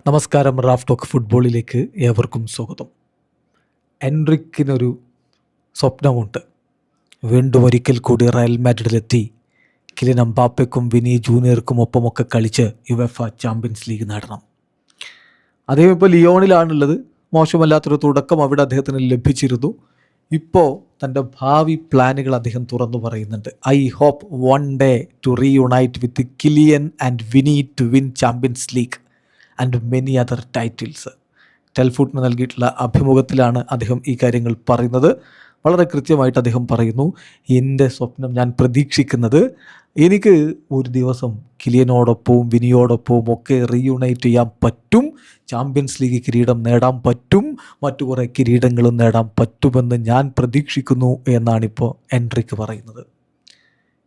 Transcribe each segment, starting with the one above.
നമസ്കാരം. Raf talk ഫുട്ബോളിലേക്ക് ഏവർക്കും സ്വാഗതം. എൻറിക്കിനൊരു സ്വപ്നമുണ്ട്. വീണ്ടും ഒരിക്കൽ കൂടി റയൽ മാഡ്രിഡിലെത്തി കിലിയൻ എംബാപ്പയ്ക്കും വിനി ജൂനിയർക്കും ഒപ്പമൊക്കെ കളിച്ച് യുവേഫ ചാമ്പ്യൻസ് ലീഗ് നേടണം. അദ്ദേഹം ഇപ്പോൾ ലിയോണിലാണുള്ളത്. മോശമല്ലാത്തൊരു തുടക്കം അവിടെ അദ്ദേഹത്തിന് ലഭിച്ചിരുന്നു. ഇപ്പോൾ തൻ്റെ ഭാവി പ്ലാനുകൾ അദ്ദേഹം തുറന്നു പറയുന്നുണ്ട്. I hope one day to reunite with Kylian and Vini to win Champions League and many other titles. ടെൽഫുട്ടിന് നൽകിയിട്ടുള്ള അഭിമുഖത്തിലാണ് അദ്ദേഹം ഈ കാര്യങ്ങൾ പറയുന്നത്. വളരെ കൃത്യമായിട്ട് അദ്ദേഹം പറയുന്നു, എൻ്റെ സ്വപ്നം ഞാൻ പ്രതീക്ഷിക്കുന്നത് എനിക്ക് ഒരു ദിവസം കിലിയനോടൊപ്പവും വിനിയോടൊപ്പവും ഒക്കെ റീയുണൈറ്റ് ചെയ്യാൻ പറ്റും, ചാമ്പ്യൻസ് ലീഗ് കിരീടം നേടാൻ പറ്റും, മറ്റു കുറേ കിരീടങ്ങളും നേടാൻ പറ്റുമെന്ന് ഞാൻ പ്രതീക്ഷിക്കുന്നു എന്നാണിപ്പോൾ എൻറിക്ക് പറയുന്നത്.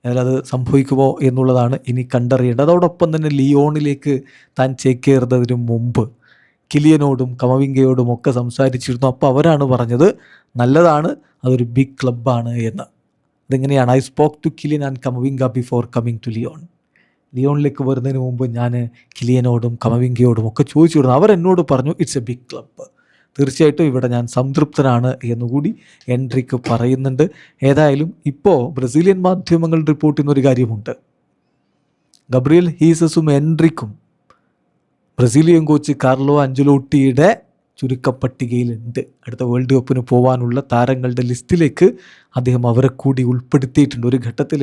അതിലത് സംഭവിക്കുമോ എന്നുള്ളതാണ് ഇനി കണ്ടറിയേണ്ടത്. അതോടൊപ്പം തന്നെ ലിയോണിലേക്ക് താൻ ചേക്കേറുന്നതിന് മുമ്പ് കിലിയനോടും കമവിംഗയോടും ഒക്കെ സംസാരിച്ചിരുന്നു. അപ്പോൾ അവരാണ് പറഞ്ഞത് നല്ലതാണ്, അതൊരു ബിഗ് ക്ലബ്ബാണ് എന്ന്. അതെങ്ങനെയാണ്? I spoke to Kylian and Camavinga before coming to Lyon. ലിയോണിലേക്ക് വരുന്നതിന് മുമ്പ് ഞാൻ കിലിയനോടും കമവിംഗയോടും ഒക്കെ ചോദിച്ചിരുന്നു. അവരെന്നോട് പറഞ്ഞു ഇറ്റ്സ് എ ബിഗ് ക്ലബ്ബ്. തീർച്ചയായിട്ടും ഇവിടെ ഞാൻ സംതൃപ്തനാണ് എന്നുകൂടി എൻറിക്ക് പറയുന്നുണ്ട്. ഏതായാലും ഇപ്പോൾ ബ്രസീലിയൻ മാധ്യമങ്ങൾ റിപ്പോർട്ട് ചെയ്യുന്നൊരു കാര്യമുണ്ട്. ഗബ്രിയൽ ഹീസസും എൻറിക്കും ബ്രസീലിയൻ കോച്ച് കാർലോ അഞ്ചലോട്ടിയുടെ ചുരുക്കപ്പട്ടികയിലുണ്ട്. അടുത്ത വേൾഡ് കപ്പിന് പോകാനുള്ള താരങ്ങളുടെ ലിസ്റ്റിലേക്ക് അദ്ദേഹം അവരെ കൂടി ഉൾപ്പെടുത്തിയിട്ടുണ്ട്. ഒരു ഘട്ടത്തിൽ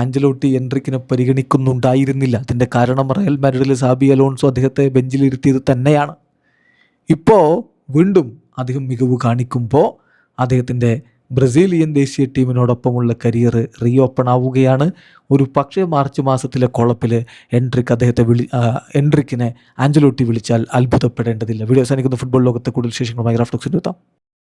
ആഞ്ചലോട്ടി എൻറിക്കിനെ പരിഗണിക്കുന്നുണ്ടായിരുന്നില്ല. അതിൻ്റെ കാരണം റയൽ മാഡ്രിഡിലെ സാബി അലോൺസോ അദ്ദേഹത്തെ ബെഞ്ചിലിരുത്തിയത് തന്നെയാണ്. ഇപ്പോൾ വീണ്ടും അദ്ദേഹം മികവ് കാണിക്കുമ്പോൾ അദ്ദേഹത്തിൻ്റെ ബ്രസീലിയൻ ദേശീയ ടീമിനോടൊപ്പമുള്ള കരിയർ റീ ഓപ്പൺ ആവുകയാണ്. ഒരു പക്ഷേ മാർച്ച് മാസത്തിലെ കോളപ്പിൽ എൻറിക്കിനെ ആഞ്ചലോട്ടി വിളിച്ചാൽ അത്ഭുതപ്പെടേണ്ടതില്ല. വീഡിയോ അവസാനിക്കുന്ന ഫുട്ബോൾ ലോകത്തെ കൂടുതൽ വിശേഷങ്ങളുമായി റാഫ് ടോക്സിൽ എത്താം.